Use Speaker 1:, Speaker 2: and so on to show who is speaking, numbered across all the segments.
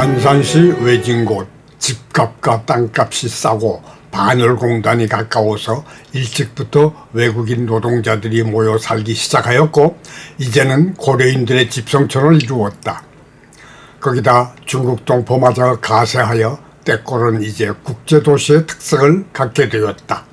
Speaker 1: 안산시 외진 곳 집값과 땅값이 싸고 반월공단이 가까워서 일찍부터 외국인 노동자들이 모여 살기 시작하였고 이제는 고려인들의 집성촌을 이루었다. 거기다 중국 동포마저 가세하여 때꼴은 이제 국제도시의 특색을 갖게 되었다.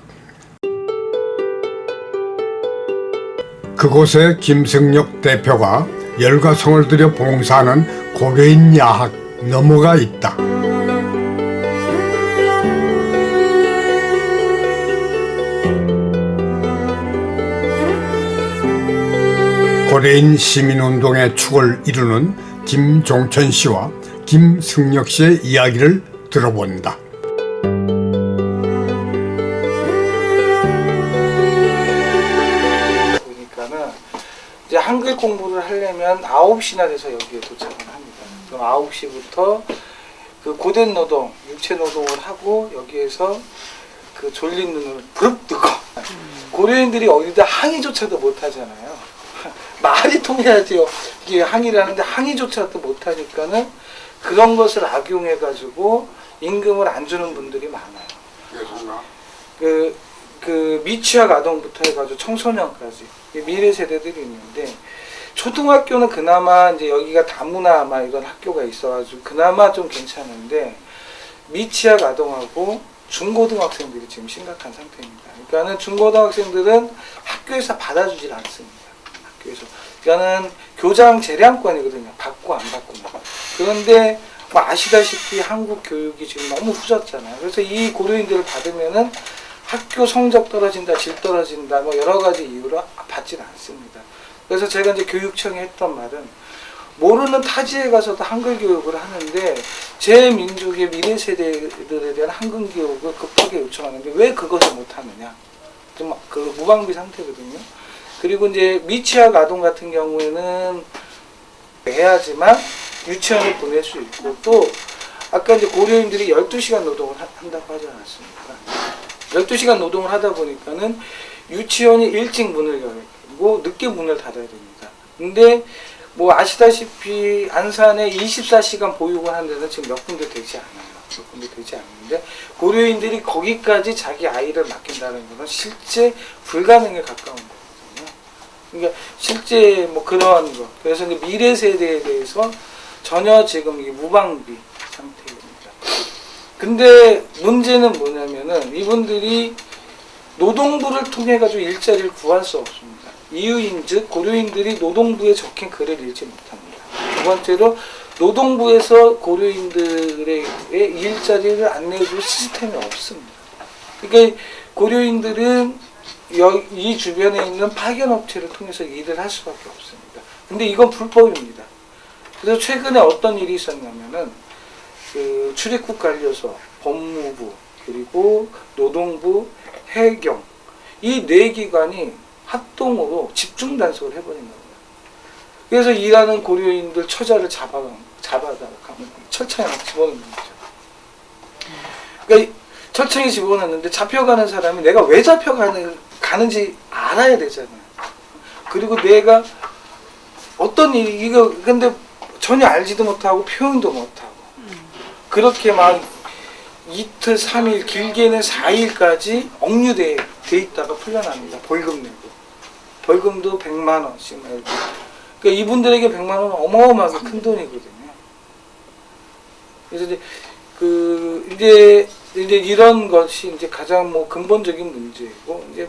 Speaker 1: 그곳에 김승력 대표가 열과 성을 들여 봉사하는 고려인 야학 너머가 있다. 고려인 시민운동의 축을 이루는 김종천 씨와 김승력 씨의 이야기를 들어본다.
Speaker 2: 보니까는 이제 한글 공부를 하려면 9시나 돼서 여기에 도착을 합니다. 그럼 9시부터 그 고된 노동, 육체 노동을 하고 여기에서 그 졸린 눈을 부릅뜨고 고려인들이 어디다 항의조차도 못 하잖아요. 말이 통해야지요. 이게 항의를 하는데 항의조차도 못 하니까는 그런 것을 악용해 가지고 임금을 안 주는 분들이 많아요. 그 미취학 아동부터 해가지고 청소년까지 미래 세대들이 있는데 초등학교는 그나마 이제 여기가 다문화 막 이런 학교가 있어가지고 그나마 좀 괜찮은데 미취학 아동하고 중고등학생들이 지금 심각한 상태입니다. 그러니까는 중고등학생들은 학교에서 받아주질 않습니다. 학교에서. 그러니까는 교장 재량권이거든요. 받고 안 받고. 그런데 뭐 아시다시피 한국 교육이 지금 너무 후졌잖아요. 그래서 이 고려인들을 받으면은 학교 성적 떨어진다, 질 떨어진다, 뭐 여러 가지 이유로 받지는 않습니다. 그래서 제가 이제 교육청에 했던 말은 모르는 타지에 가서도 한글 교육을 하는데 제 민족의 미래 세대들에 대한 한글 교육을 급하게 요청하는데 왜 그것을 못 하느냐. 좀 그 무방비 상태거든요. 그리고 이제 미취학 아동 같은 경우에는 해야지만 유치원에 보낼 수 있고 또 아까 이제 고려인들이 12시간 노동을 한다고 하지 않았습니까? 12시간 노동을 하다 보니까는 유치원이 일찍 문을 열고 늦게 문을 닫아야 됩니다. 근데 뭐 아시다시피 안산에 24시간 보육을 하는 데는 지금 몇 군데 되지 않아요. 몇 군데 되지 않는데 고려인들이 거기까지 자기 아이를 맡긴다는 것은 실제 불가능에 가까운 거거든요. 그러니까 실제 뭐 그런 거. 그래서 미래 세대에 대해서 전혀 지금 이게 무방비 상태입니다. 근데 문제는 뭐냐면은 이분들이 노동부를 통해 가지고 일자리를 구할 수 없습니다. 이유인즉 고려인들이 노동부에 적힌 글을 읽지 못합니다. 두 번째로 노동부에서 고려인들의 일자리를 안내해줄 시스템이 없습니다. 그러니까 고려인들은 이 주변에 있는 파견업체를 통해서 일을 할 수밖에 없습니다. 근데 이건 불법입니다. 그래서 최근에 어떤 일이 있었냐면은 그 출입국 관리소, 법무부, 그리고 노동부, 해경 이 네 기관이 합동으로 집중 단속을 해버린 겁니다. 그래서 일하는 고려인들 처자를 잡아다가 철창에 집어넣는 거죠. 그러니까 철창에 집어넣는데 잡혀가는 사람이 내가 왜 가는지 알아야 되잖아요. 그리고 내가 어떤 일이 이거 근데 전혀 알지도 못하고 표현도 못하고 그렇게 막 이틀, 3일, 길게는 4일까지 억류돼 있다가 풀려납니다. 벌금 내고. 벌금도 100만 원씩 내고. 그러니까 이분들에게 100만 원은 어마어마하게 큰 돈이거든요. 그래서 이제 이런 것이 이제 가장 뭐 근본적인 문제고 이제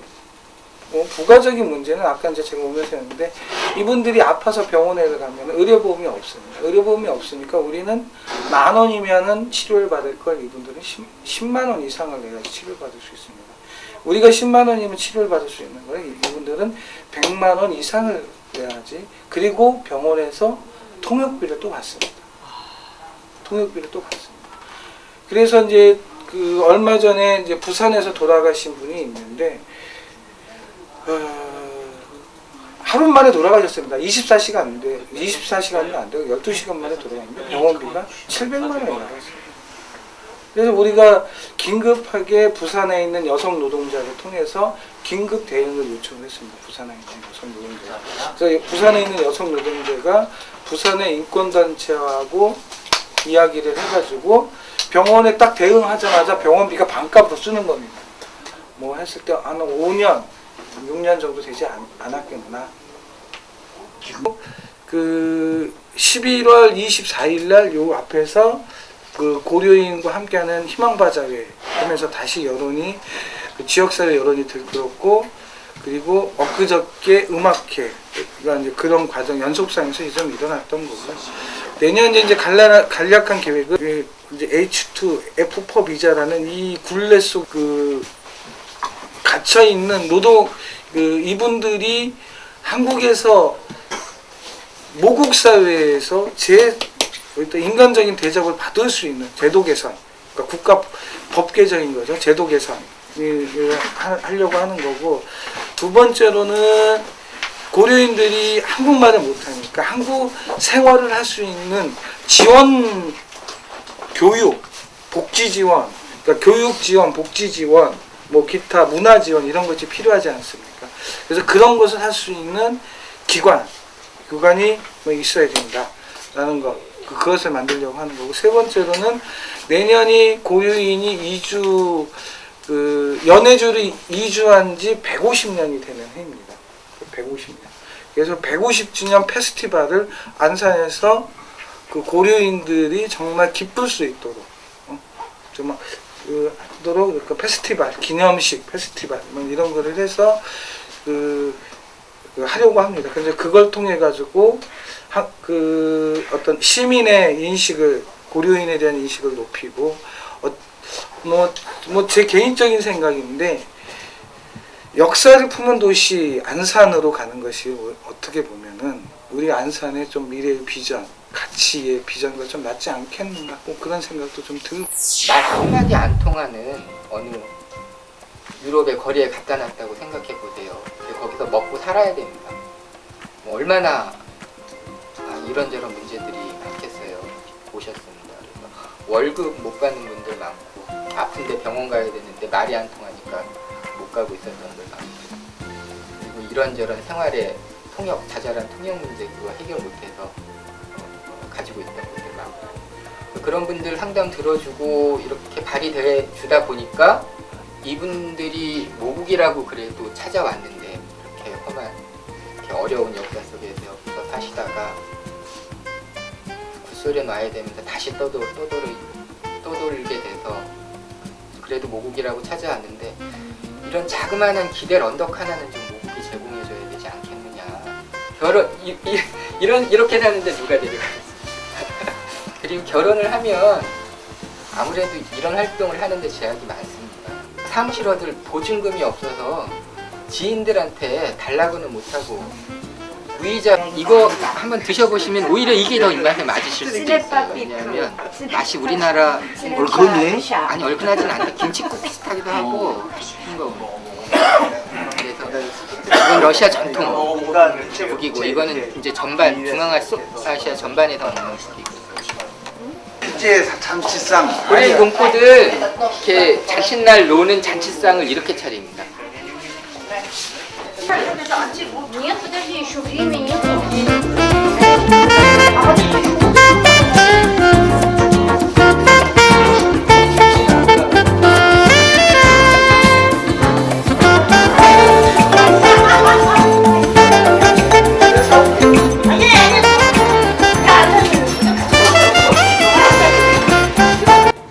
Speaker 2: 뭐 부가적인 문제는 아까 이제 제가 오면서 했는데 이분들이 아파서 병원에 가면 의료보험이 없습니다. 의료보험이 없으니까 우리는 10,000원이면은 치료를 받을 걸 이분들은 10만 원 이상을 내야지 치료를 받을 수 있습니다. 우리가 10만 원이면 치료를 받을 수 있는 거예요. 이분들은 100만 원 이상을 내야지. 그리고 병원에서 통역비를 또 받습니다. 통역비를 또 받습니다. 그래서 이제 그 얼마 전에 이제 부산에서 돌아가신 분이 있는데 하루 만에 돌아가셨습니다. 24시간은 안 되고 12시간 만에 돌아갔는데 병원비가 700만 원이 나갔습니다. 그래서 우리가 긴급하게 부산에 있는 여성 노동자를 통해서 긴급 대응을 요청을 했습니다. 부산에 있는 여성 노동자. 그래서 부산에 있는 여성 노동자가 부산의 인권단체하고 이야기를 해가지고 병원에 딱 대응하자마자 병원비가 반값으로 쓰는 겁니다. 뭐 했을 때 한 5년, 6년 정도 되지 않았겠나. 그 11월 24일 날 요 앞에서 그 고려인과 함께하는 희망바자회 하면서 다시 여론이 그 지역사회 여론이 들끓었고, 그리고 엊그저께 음악회가 이제 그런 과정 연속상에서 이 점이 일어났던 거고요. 내년에 이제 간략한 계획은 이제 H2F4 비자라는 이 굴레 속 그 갇혀 있는 노동 그 이분들이 한국에서 모국 사회에서 인간적인 대접을 받을 수 있는 제도 개선, 그러니까 국가 법 개정인 거죠. 제도 개선을 하려고 하는 거고, 두 번째로는 고려인들이 한국말을 못하니까 한국 생활을 할 수 있는 지원, 교육, 복지 지원, 그러니까 교육 지원, 복지 지원, 뭐 기타 문화 지원 이런 것이 필요하지 않습니까? 그래서 그런 것을 할 수 있는 기관이 뭐 있어야 된다라는 것, 그것을 만들려고 하는 거고, 세 번째로는 내년이 고유인이 이주 그 연해주를 이주한 지 150년이 되는 해입니다. 150년. 그래서 150주년 페스티벌을 안산에서 그 고려인들이 정말 기쁠 수 있도록 정말 그러니까 페스티벌, 기념식 페스티벌 뭐 이런 거를 해서 하려고 합니다. 그래서 그걸 통해 가지고 그 어떤 시민의 인식을, 고려인에 대한 인식을 높이고, 뭐 제 개인적인 생각인데, 역사를 품은 도시 안산으로 가는 것이 어떻게 보면은 우리 안산의 좀 미래의 비전, 가치의 비전과 좀 맞지 않겠는가, 뭐 그런 생각도 좀 들고.
Speaker 3: 말 한마디 안 통하는 어느 유럽의 거리에 갖다 놨다고 생각해 보세요. 거기서 먹고 살아야 됩니다. 뭐 얼마나 이런저런 문제들이 많겠어요. 보셨습니다. 그래서 월급 못 받는 분들 많고, 아픈데 병원 가야 되는데 말이 안 통하니까 못 가고 있었던 분들 많고, 그리고 이런저런 생활의 통역, 자잘한 통역 문제 그거 해결 못해서 가지고 있던 분들 많고, 그런 분들 상담 들어주고 이렇게 발휘돼 주다 보니까 이분들이 모국이라고 그래도 찾아왔는데, 이렇게 험한, 이렇게 어려운 역사 속에서 여기서 사시다가 구소련 와야 되면서 다시 떠돌게 돼서 그래도 모국이라고 찾아왔는데, 이런 자그마한 기댈 언덕 하나는 좀 모국이 제공해줘야 되지 않겠느냐. 이렇게 사는데 누가 데려가겠습니까? 그리고 결혼을 하면 아무래도 이런 활동을 하는데 제약이 많습니다. 사무실 얻을 보증금이 없어서 지인들한테 달라고는 못하고, 무이자 이거 한번 드셔보시면 오히려 이게 더 입맛에 맞으실 수도 있어요. 왜냐하면 맛이 우리나라
Speaker 2: 얼큰해?
Speaker 3: 아니 얼큰하진 않는데 김치국 비슷하기도 하고 싱거워. 그래서 이건 러시아 전통 국이고, 이거는 이제 전반 중앙아시아 전반에서 먹는 국이고.
Speaker 4: 실제 잔치상
Speaker 3: 우리 농포들 이렇게 잔칫날 노는 잔치상을 이렇게 차립니다.
Speaker 5: Нет, подожди, еще время нету.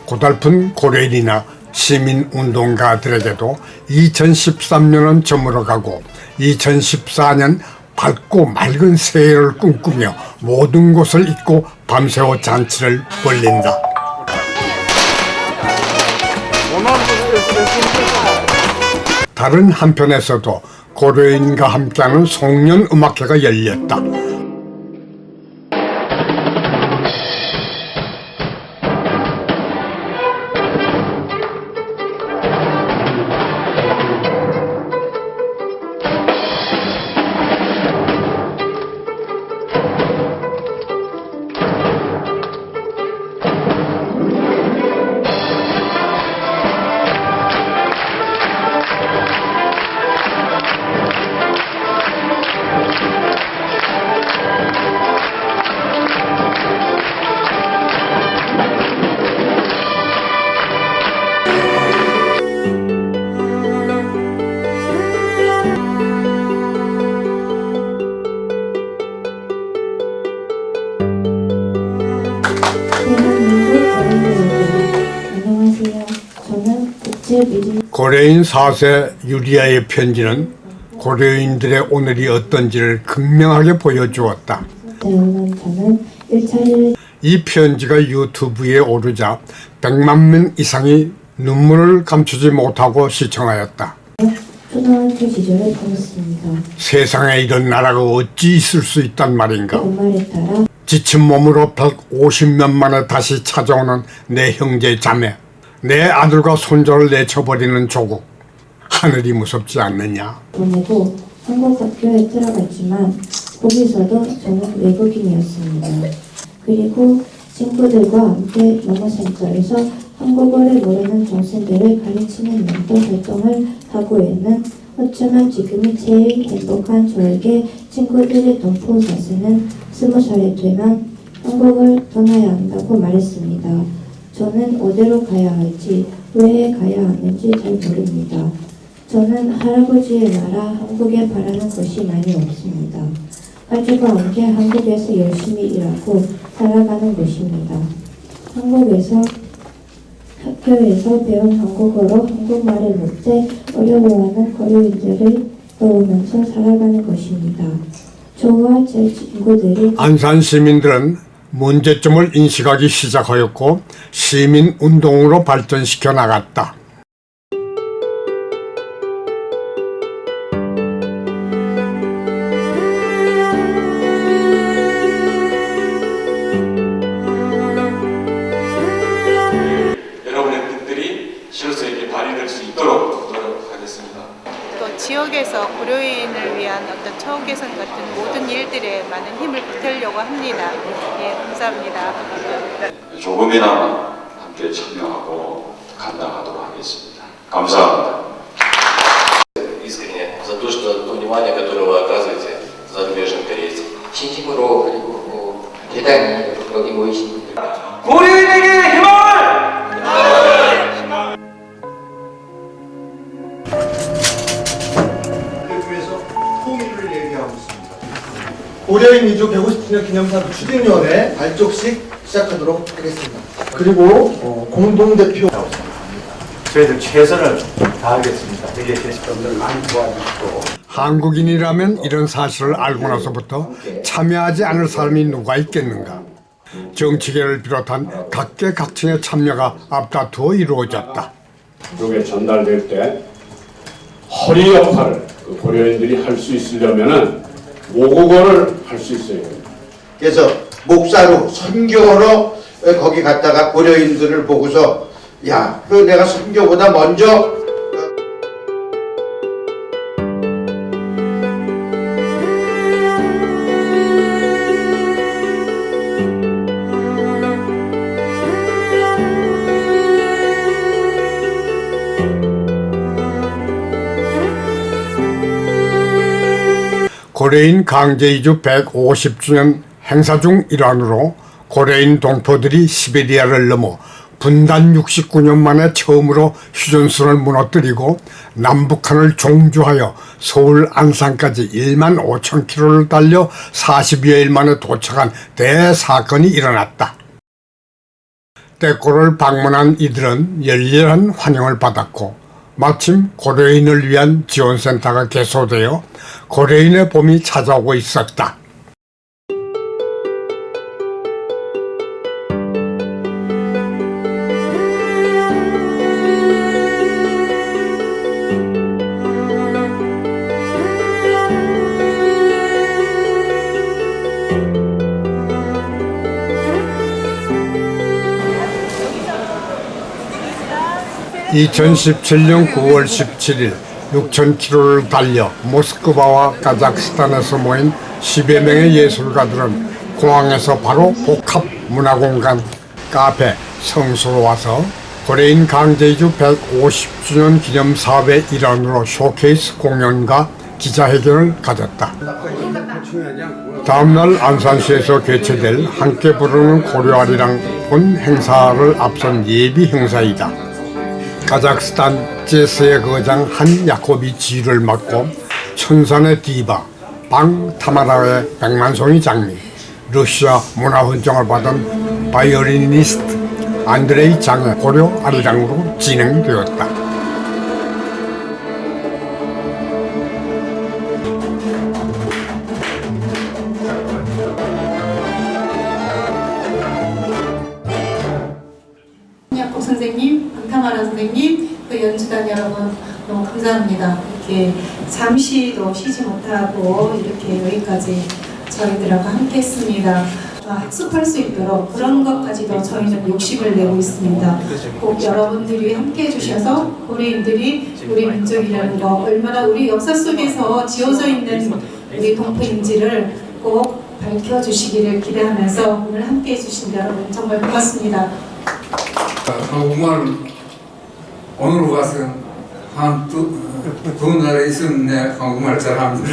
Speaker 1: 고달픈 고려인이나 시민운동가들에게도 2013년은 저물어가고 2014년 밝고 맑은 새해를 꿈꾸며 모든 것을 잊고 밤새워 잔치를 벌린다. 다른 한편에서도 고려인과 함께하는 송년 음악회가 열렸다. 고려인 4세 유리아의 편지는 고려인들의 오늘이 어떤지를 극명하게 보여주었다.
Speaker 6: 태어난 저는 1차를
Speaker 1: 이 편지가 유튜브에 오르자 100만 명 이상이 눈물을 감추지 못하고 시청하였다.
Speaker 6: 초등학교 시절을 보냈습니다.
Speaker 1: 세상에 이런 나라가 어찌 있을 수 있단 말인가.
Speaker 6: 엄마를 따라
Speaker 1: 지친 몸으로 150년 만에 다시 찾아오는 내 형제 자매, 내 아들과 손자를 내쳐버리는 조국. 하늘이 무섭지 않느냐.
Speaker 6: 보내고 한국 학교에 들어갔지만 거기서도 저는 외국인이었습니다. 그리고 친구들과 함께 영어센터에서 한국어를 모르는 동생들을 가르치는 연구 활동을 하고에는 어쩌면 지금이 제일 행복한 저에게 친구들의 동포 자세는 20살이 되면 한국을 떠나야 한다고 말했습니다. 저는 어디로 가야 할지 왜 가야 하는지 잘 모릅니다. 저는 할아버지의 나라 한국에 바라는 것이 많이 없습니다. 가족과 함께 한국에서 열심히 일하고 살아가는 것입니다. 한국에서 학교에서 배운 한국어로 한국말을 못해 어려워하는 고려인들을 도우면서 살아가는 것입니다. 저와 제 친구들이
Speaker 1: 안산 시민들은 문제점을 인식하기 시작하였고 시민 운동으로 발전시켜 나갔다.
Speaker 7: 여러분의 뜻들이 실효성있게 발휘될 수 있도록 노력하겠습니다.
Speaker 8: 또 지역에서 고려인을 위한 어떤 처우 개선 같은 모든 일들에 많은 힘을 보태려고 합니다. 예, 감사합니다.
Speaker 7: 조금이나마 함께 참여하고 감당하도록 하겠습니다. 감사합니다.
Speaker 9: Искренне за то, что то внимание, которое вы оказываете зарубежным корейцам.
Speaker 3: 진심으로 그리고 대단히 여기 모이신 분들
Speaker 2: 고려인에게 힘을!
Speaker 4: 대표에서 통일을 얘기하고 있습니다.
Speaker 10: 고려인 이주 150주년 기념사업 추진위원회 발족식 시작하도록 하겠습니다. 그리고 공동대표
Speaker 4: 저희들 최선을 다하겠습니다. 여기에 계신 분들 많이 도와주시고.
Speaker 1: 한국인이라면 이런 사실을 알고 나서부터 참여하지 않을 사람이 누가 있겠는가. 정치계를 비롯한 각계각층의 참여가 앞다투어 이루어졌다.
Speaker 11: 쪽에 전달될 때 허리 역할을 그 고려인들이 할 수 있으려면은 모국어를 할 수 있어야 돼요.
Speaker 4: 그래서 목사로 선교로 거기 갔다가 고려인들을 보고서 야, 그 내가 선교보다 먼저
Speaker 1: 고려인 강제이주 150주년 행사 중 일환으로 고려인 동포들이 시베리아를 넘어 분단 69년 만에 처음으로 휴전선을 무너뜨리고 남북한을 종주하여 서울 안산까지 1만 5천 킬로를 달려 40여일 만에 도착한 대사건이 일어났다. 떼꼬를 방문한 이들은 열렬한 환영을 받았고 마침 고려인을 위한 지원센터가 개소되어 고려인의 봄이 찾아오고 있었다. (2017년 9월 17일) 6,000km를 달려 모스크바와 카자흐스탄에서 모인 10여 명의 예술가들은 공항에서 바로 복합 문화공간 카페 성수로 와서 고려인 강제이주 150주년 기념 사업의 일환으로 쇼케이스 공연과 기자회견을 가졌다. 다음날 안산시에서 개최될 함께 부르는 고려아리랑 본 행사를 앞선 예비 행사이다. 카자흐스탄 제스의 거장 한 야코비 지휘를 맡고 천산의 디바 방 타마라의 백만송이 장미, 러시아 문화훈장을 받은 바이올리니스트 안드레이 장의 고려 아리랑으로 진행되었다.
Speaker 8: 선생님, 방탕하라 선생님, 그 연주단 여러분 너무 감사합니다. 이렇게 잠시도 쉬지 못하고 이렇게 여기까지 저희들하고 함께 했습니다. 학습할 수 있도록 그런 것까지도 저희는 욕심을 내고 있습니다. 꼭 여러분들이 함께 해주셔서 고려인들이 우리 민족이라는 거 얼마나 우리 역사 속에서 지어져 있는 우리 동포인지를 꼭 밝혀주시기를 기대하면서 오늘 함께 해주신 여러분 정말 고맙습니다.
Speaker 12: 한국말 오늘 와서 두 나라에 있었는데 한국말 잘합니다.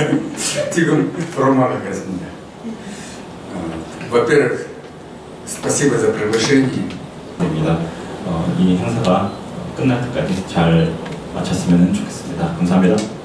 Speaker 12: 지금 불어말 하겠습니다. Во-первых, спасибо за приглашение.
Speaker 7: 이 행사가 끝날 때까지 잘 마쳤으면 좋겠습니다. 감사합니다.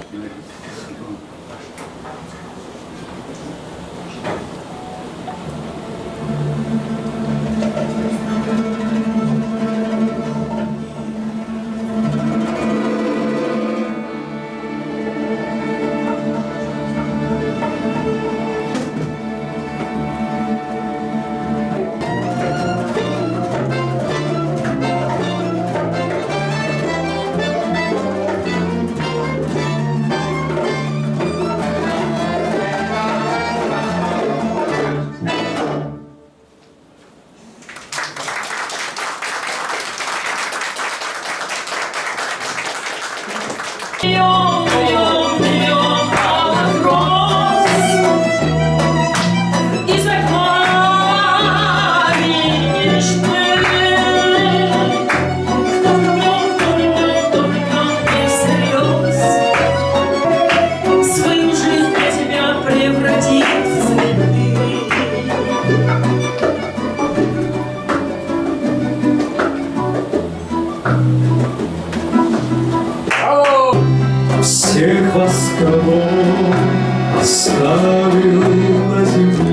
Speaker 13: Всех вас, кого оставил на земле,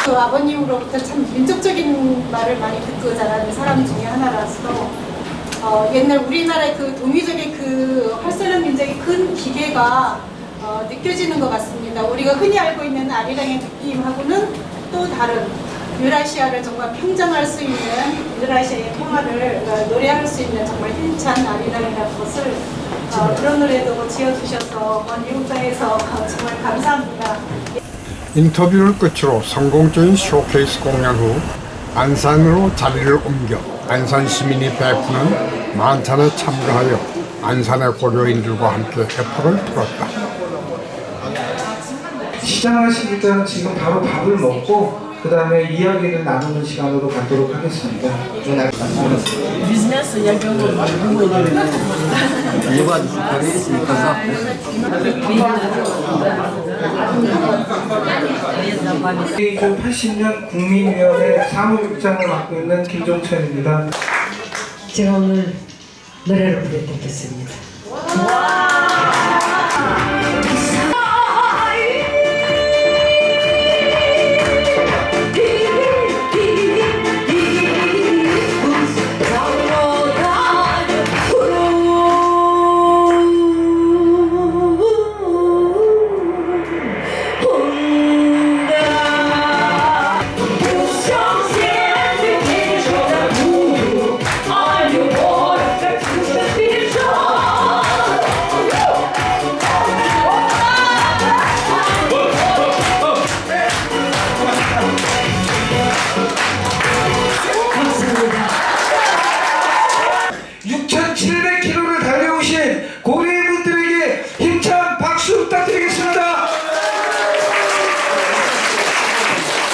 Speaker 8: 그 아버님으로부터 참 민족적인 말을 많이 듣고 자라는 사람 중에 하나라서 옛날 우리나라의 그 동유적인 그 활살력 민족의 큰 기계가 느껴지는 것 같습니다. 우리가 흔히 알고 있는 아리랑의 느낌하고는 또 다른 유라시아를 정말 평정할 수 있는 유라시아의 평화를 노래할 수 있는 정말 힘찬 아리랑이라는 것을 그런 노래도 지어주셔서 먼 미국 땅에서 정말 감사합니다.
Speaker 1: 인터뷰를 끝으로 성공적인 쇼케이스 공연 후 안산으로 자리를 옮겨 안산 시민이 베푸는 만찬에 참가하여 안산의 고려인들과 함께 회포를 풀었다.
Speaker 2: 시장하시기 전에 지금 바로 밥을 먹고 그 다음에 이야기를 나누는 시간으로 갖도록 하겠습니다.
Speaker 14: 비즈니스 이야기하고
Speaker 3: 일반 주가리 있으니까
Speaker 2: 그 80년 국민위원회 사무국장을 맡고 있는 김종천입니다.
Speaker 14: 제가 오늘 노래를 부르겠습니다.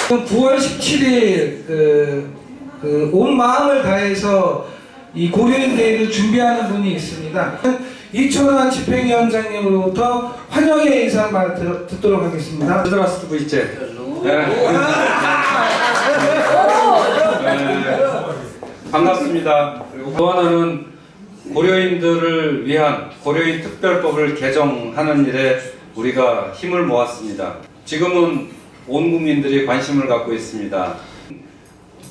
Speaker 2: 9월 17일 온 마음을 다해서 이 고려인 데이를 준비하는 분이 있습니다. 이천환 집행위원장님으로부터 환영의 인사말 듣도록 하겠습니다.
Speaker 15: Здравствуйте. 반갑습니다. 그리고 또 하나는 고려인들을 위한 고려인 특별법을 개정하는 일에 우리가 힘을 모았습니다. 지금은 온 국민들이 관심을 갖고 있습니다.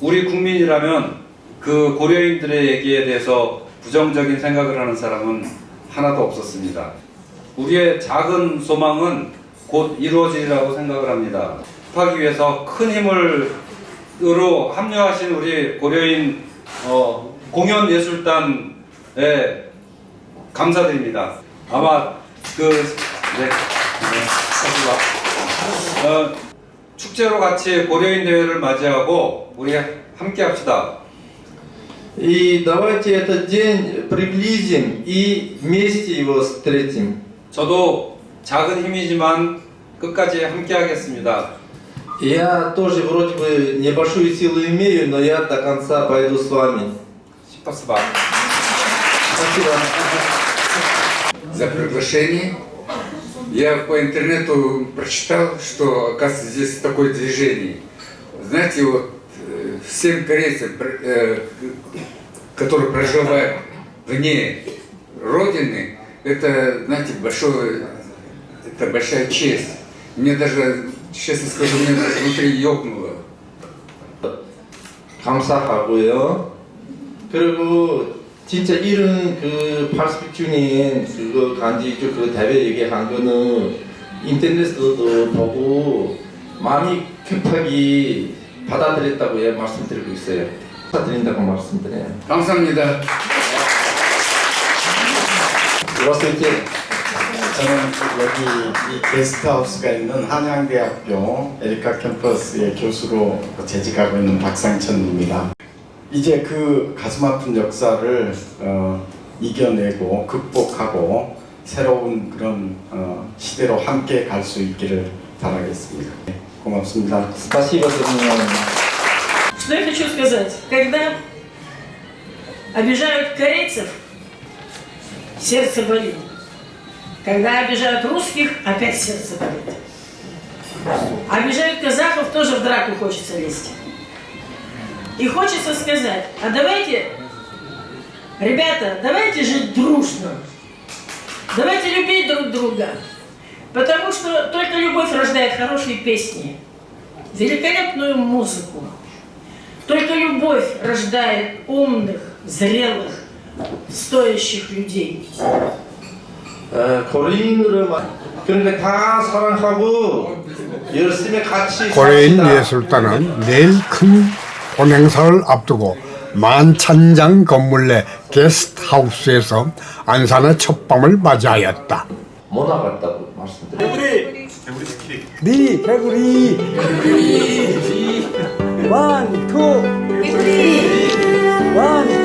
Speaker 15: 우리 국민이라면 그 고려인들의 얘기에 대해서 부정적인 생각을 하는 사람은 하나도 없었습니다. 우리의 작은 소망은 곧 이루어지리라고 생각을 합니다. 하기 위해서 큰 힘으로 합류하신 우리 고려인 공연예술단에 감사드립니다. 아마 축제로 같이 고려인 대회를 맞이하고 우리 함께 합시다.
Speaker 16: И давайте этот день приблизим и вместе его встретим.
Speaker 15: 저도 작은 힘이지만 끝까지 함께 하겠습니다.
Speaker 16: Я тоже вроде бы небольшую силу имею, но я до конца пойду с вами.
Speaker 15: Спасибо.
Speaker 16: Спасибо.
Speaker 12: За приглашение. Я по интернету прочитал, что, оказывается, здесь такое движение. Знаете, вот всем корейцам, которые проживают вне Родины, это, знаете, большая честь. Мне даже, честно скажу, мне даже внутри ёкнуло.
Speaker 16: 감사하고요. 그리고 진짜 이런 그 80주년 그거 간지주 그 대회 얘기한 거는 인터넷에서도 보고 마음이 급하게 받아들였다고 예, 말씀드리고 있어요. 감사드린다고 말씀드려요.
Speaker 12: 감사합니다.
Speaker 16: Здравствуйте.
Speaker 17: 저는 여기 이 게스트하우스가 있는 한양대학교 에리카 캠퍼스의 교수로 재직하고 있는 박상천입니다. 이제 그 가슴 아픈 역사를 이겨내고 극복하고 새로운 그런 시대로 함께 갈 수 있기를 바라겠습니다. 고맙습니다.
Speaker 16: Спасибо за внимание.
Speaker 18: Что я хочу сказать? Когда обижают корейцев, сердце болит. Когда обижают русских, опять сердце болит. Обижают казахов, тоже в драку хочется лезть. И хочется сказать, а давайте, ребята, давайте жить дружно. Давайте любить друг друга. Потому что только любовь рождает хорошие песни, великолепную музыку. Только любовь рождает умных, зрелых, стоящих людей.
Speaker 16: 그러니까 다 사랑하고 열심히 같이
Speaker 1: 고려인 예술단은 내일 큰 본행사를 앞두고 만찬장 건물 내 게스트하우스에서 안산의 첫 밤을 맞이하였다.
Speaker 16: 못 나갔다고 말씀드려요.
Speaker 1: 네, 개구리. 원, 투. 개구리. 원,